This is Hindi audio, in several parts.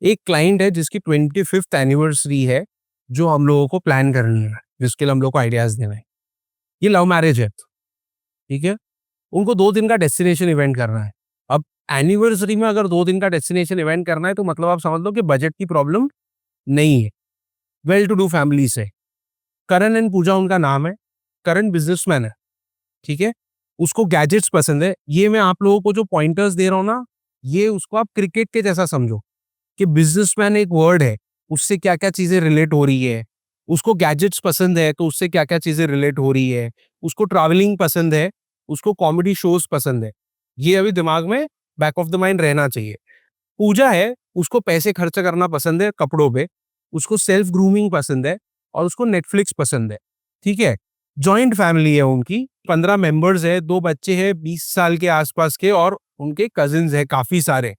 एक क्लाइंट है जिसकी 25th एनिवर्सरी है, जो हम लोगों को प्लान करनी है, जिसके लिए हम लोग को आइडियाज देना है। ये लव मैरिज है, ठीक है। उनको 2 दिन का डेस्टिनेशन इवेंट करना है। अब एनिवर्सरी में अगर 2 दिन का डेस्टिनेशन इवेंट करना है तो मतलब आप समझ लो कि बजट की प्रॉब्लम नहीं है। वेल टू डू फैमिली से। करण एंड पूजा उनका नाम है। करण बिजनेसमैन है, ठीक है। उसको गैजेट्स पसंद है। ये मैं आप लोगों को जो पॉइंटर्स दे रहा हूं ना, ये उसको आप क्रिकेट के जैसा समझो कि बिजनेसमैन एक वर्ड है, उससे क्या क्या चीजें रिलेट हो रही है। उसको गैजेट्स पसंद है तो उससे क्या क्या चीजें रिलेट हो रही है। उसको ट्रैवलिंग पसंद है, उसको कॉमेडी शोज पसंद है। ये अभी दिमाग में बैक ऑफ द माइंड रहना चाहिए। पूजा है, उसको पैसे खर्च करना पसंद है कपड़ों पे। उसको सेल्फ ग्रूमिंग पसंद है और उसको नेटफ्लिक्स पसंद है, ठीक है। जॉइंट फैमिली है उनकी, 15 मेंबर्स है, 2 बच्चे हैं 20 साल के आसपास के, और उनके कजिन्स है काफी सारे।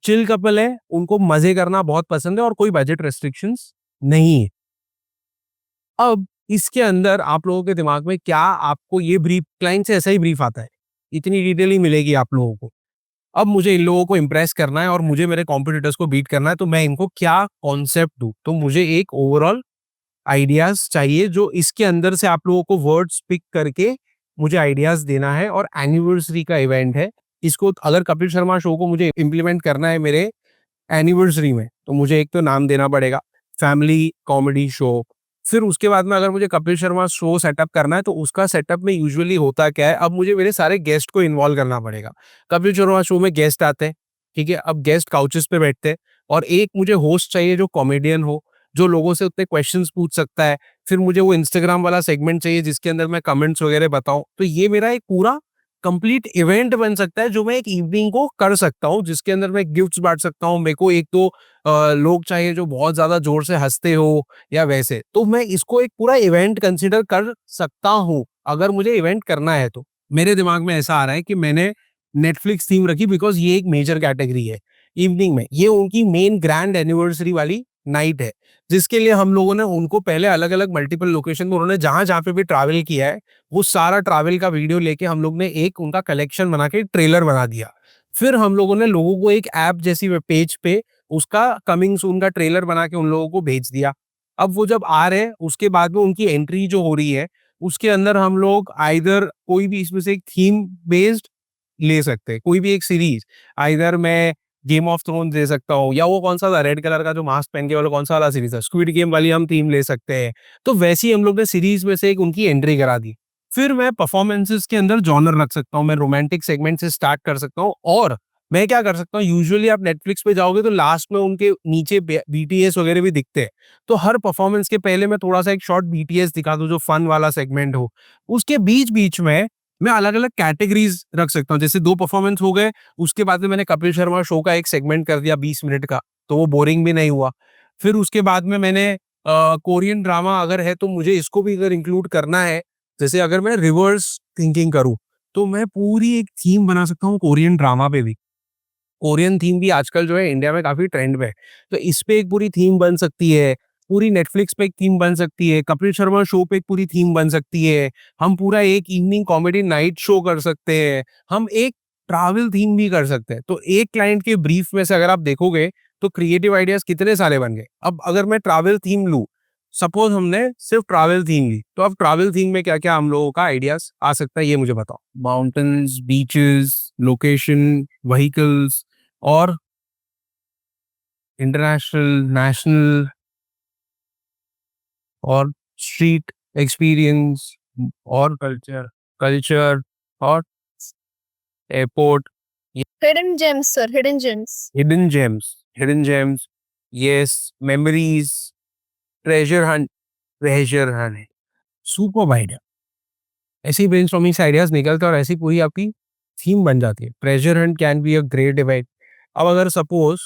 चिल कपल है, उनको मजे करना बहुत पसंद है और कोई बजट रेस्ट्रिक्शंस नहीं है। अब इसके अंदर आप लोगों के दिमाग में क्या, आपको ये ब्रीफ क्लाइंट से ऐसा ही ब्रीफ आता है, इतनी डिटेल ही मिलेगी आप लोगों को। अब मुझे इन लोगों को इम्प्रेस करना है और मुझे मेरे कॉम्पिटिटर्स को बीट करना है, तो मैं इनको क्या कॉन्सेप्ट दूं। तो मुझे एक ओवरऑल आइडियाज चाहिए, जो इसके अंदर से आप लोगों को वर्ड्स पिक करके मुझे आइडियाज देना है। और एनिवर्सरी का इवेंट है, इसको अगर कपिल शर्मा शो को मुझे इम्प्लीमेंट करना है मेरे एनिवर्सरी में, तो मुझे एक तो नाम देना पड़ेगा, फैमिली कॉमेडी शो। फिर उसके बाद में अगर मुझे कपिल शर्मा शो सेटअप करना है तो उसका सेटअप में यूजुअली होता क्या है, अब मुझे मेरे सारे गेस्ट को इन्वॉल्व करना पड़ेगा। कपिल शर्मा शो में गेस्ट आते हैं, ठीक है। अब गेस्ट काउचेस पे बैठते हैं और एक मुझे होस्ट चाहिए जो कॉमेडियन हो, जो लोगों से उतने क्वेश्चंस पूछ सकता है। फिर मुझे वो इंस्टाग्राम वाला सेगमेंट चाहिए जिसके अंदर मैं कमेंट्स वगैरह बताऊं। तो ये मेरा एक पूरा कंप्लीट इवेंट बन सकता है, जो मैं एक इवनिंग को कर सकता हूँ, जिसके अंदर मैं गिफ्ट्स बांट सकता हूँ। मेरे को एक तो लोग चाहिए जो बहुत ज्यादा जोर से हंसते हो या वैसे, तो मैं इसको एक पूरा इवेंट कंसिडर कर सकता हूँ अगर मुझे इवेंट करना है। तो मेरे दिमाग में ऐसा आ रहा है कि मैंने नेटफ्लिक्स थीम रखी, बिकॉज ये एक मेजर कैटेगरी है इवनिंग में। ये उनकी मेन ग्रैंड एनिवर्सरी वाली नाइट है, जिसके लिए हम लोगों ने उनको पहले अलग अलग मल्टीपल लोकेशन में, उन्होंने जहां जहां पे भी ट्रैवल किया है, वो सारा ट्रैवल का वीडियो लेके हम लोग ने एक उनका कलेक्शन बना के ट्रेलर बना दिया। फिर हम लोगों ने लोगों को एक ऐप जैसी वेब पेज पे उसका कमिंग सून का ट्रेलर बना के उन लोगों को भेज दिया। अब वो जब आ रहे हैं उसके बाद में उनकी एंट्री जो हो रही है, उसके अंदर हम लोग आइदर कोई भी इसमें से एक थीम बेस्ड ले सकते हैं, कोई भी एक सीरीज। आइदर मैं गेम ऑफ थ्रोन दे सकता हूँ, या वो कौन सा था रेड कलर का जो मास्क पहन के वाला, कौन सा वाला सीरीज था, स्क्विड गेम वाली हम थीम ले सकते हैं। तो वैसी हम लोग ने सीरीज में से एक उनकी एंट्री करा दी। फिर मैं परफॉर्मेंसेस के अंदर जॉनर रख सकता हूँ, मैं रोमांटिक सेगमेंट से स्टार्ट कर सकता हूँ। और मैं क्या कर सकता हूँ, यूजुअली आप नेटफ्लिक्स पे जाओगे तो लास्ट में उनके नीचे बीटीएस वगैरह भी दिखते हैं। तो हर परफॉर्मेंस के पहले मैं थोड़ा सा एक शॉर्ट बीटीएस दिखा दूं जो फन वाला सेगमेंट हो। उसके बीच बीच में मैं अलग अलग कैटेगरीज रख सकता हूँ, जैसे 2 परफॉर्मेंस हो गए, उसके बाद में मैंने कपिल शर्मा शो का एक सेगमेंट कर दिया 20 मिनट का, तो वो बोरिंग भी नहीं हुआ। फिर उसके बाद में मैंने कोरियन ड्रामा अगर है तो मुझे इसको भी अगर इंक्लूड करना है, जैसे अगर मैं रिवर्स थिंकिंग करूँ, तो मैं पूरी एक थीम बना सकता हूँ कोरियन ड्रामा पे भी। कोरियन थीम भी आजकल जो है इंडिया में काफी ट्रेंड में है, तो इस पे एक पूरी थीम बन सकती है। पूरी नेटफ्लिक्स पे एक थीम बन सकती है, कपिल शर्मा शो पे एक पूरी थीम बन सकती है। हम पूरा एक इवनिंग कॉमेडी नाइट शो कर सकते हैं। हम एक ट्रैवल थीम भी कर सकते हैं। तो एक क्लाइंट के ब्रीफ में से अगर आप देखोगे तो क्रिएटिव आइडियाज कितने सारे बन गए। अब अगर मैं ट्रैवल थीम लूं, सपोज हमने सिर्फ ट्रैवल थीम ली, तो अब ट्रैवल थीम में क्या क्या हम लोगों का आइडियाज आ सकता है, ये मुझे बताओ। माउंटेन्स, बीचेस, लोकेशन, व्हीकल्स, और इंटरनेशनल, नेशनल, और स्ट्रीट एक्सपीरियंस, और कल्चर, कल्चर, और airport, Hidden gems, sir. Hidden gems. Hidden gems, hidden gems, yes, memories, treasure Hunt, treasure Hunt. Super idea. ऐसे ही ब्रेनस्टॉर्मिंग से आइडियाज निकलते हैं और ऐसी पूरी आपकी थीम बन जाती है। Treasure Hunt can be a great event. अब अगर सपोज,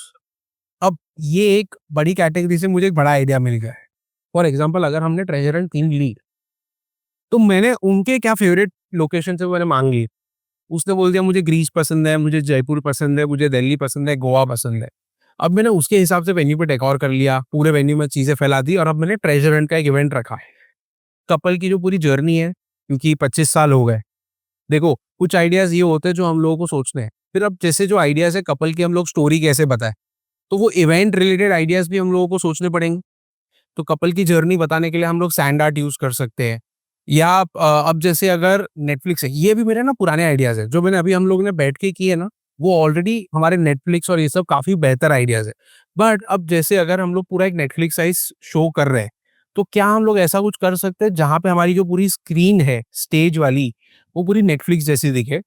अब ये एक बड़ी कैटेगरी से मुझे एक बड़ा आइडिया मिल गया है। फॉर एग्जाम्पल अगर हमने ट्रेजर हंट थीम ली, तो मैंने उनके क्या फेवरेट लोकेशन से मैंने मांग ली। उसने बोल दिया मुझे ग्रीस पसंद है, मुझे जयपुर पसंद है, मुझे दिल्ली पसंद है, गोवा पसंद है। अब मैंने उसके हिसाब से वेन्यू पे डेकोर कर लिया, पूरे वेन्यू में चीजें फैला दी, और अब मैंने ट्रेजर हंट का एक इवेंट रखा है। कपल की जो पूरी जर्नी है, क्योंकि 25 साल हो गए। देखो, कुछ आइडियाज ये होते हैं जो हम लोगों को सोचते हैं, फिर अब जैसे जो आइडियाज है कपल की, हम लोग स्टोरी कैसे बताएं। तो वो इवेंट रिलेटेड आइडियाज भी हम लोगों को सोचने पड़ेंगे। तो कपल की जर्नी बताने के लिए हम लोग सैंड आर्ट यूज कर सकते हैं, या अब जैसे अगर नेटफ्लिक्स है, ये भी मेरे ना पुराने आइडियाज है जो मैंने अभी हम लोग ने बैठ के किए ना, वो ऑलरेडी हमारे नेटफ्लिक्स और ये सब काफी बेहतर आइडियाज है। बट अब जैसे अगर हम लोग पूरा एक नेटफ्लिक्स साइज शो कर रहे हैं, तो क्या हम लोग ऐसा कुछ कर सकते हैं जहां पे हमारी जो पूरी स्क्रीन है स्टेज वाली, वो पूरी नेटफ्लिक्स जैसी दिखे,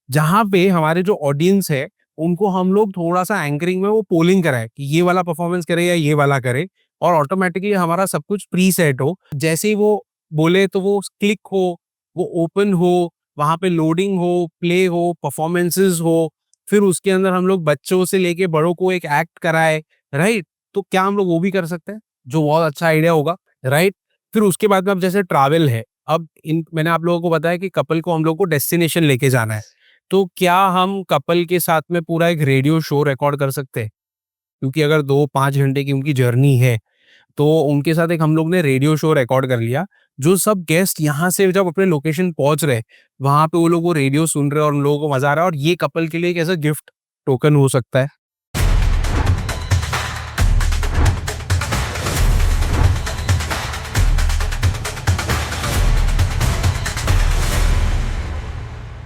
जहां पे हमारे जो ऑडियंस है उनको हम लोग थोड़ा सा एंकरिंग में वो पोलिंग कराए कि ये वाला परफॉर्मेंस करे या ये वाला करे, और ऑटोमेटिकली हमारा सब कुछ प्री सेट हो। जैसे ही वो बोले तो वो क्लिक हो, वो ओपन हो, वहाँ पे लोडिंग हो, प्ले हो, परफॉर्मेंसेस हो, फिर उसके अंदर हम लोग बच्चों से लेके बड़ों को एक एक्ट कराए, राइट? तो क्या हम लोग वो भी कर सकते हैं? जो बहुत अच्छा आइडिया होगा, राइट? फिर उसके बाद में अब जैसे ट्रैवल है, अब इन मैंने आप लोगों को बताया कि कपल को हम लोग को डेस्टिनेशन लेके जाना है। तो क्या हम कपल के साथ में पूरा एक रेडियो शो रिकॉर्ड कर सकते हैं? क्योंकि अगर 2-5 घंटे की उनकी जर्नी है, तो उनके साथ एक हम लोग ने रेडियो शो रिकॉर्ड कर लिया। जो सब गेस्ट यहाँ से जब अपने लोकेशन पहुँच रहे, वहाँ पे वो लोग वो रेडियो सुन रहे हैं और उन लोगों को मज़ा आ रहा है, और ये कपल के लिए एक ऐसा गिफ्ट टोकन हो सकता है।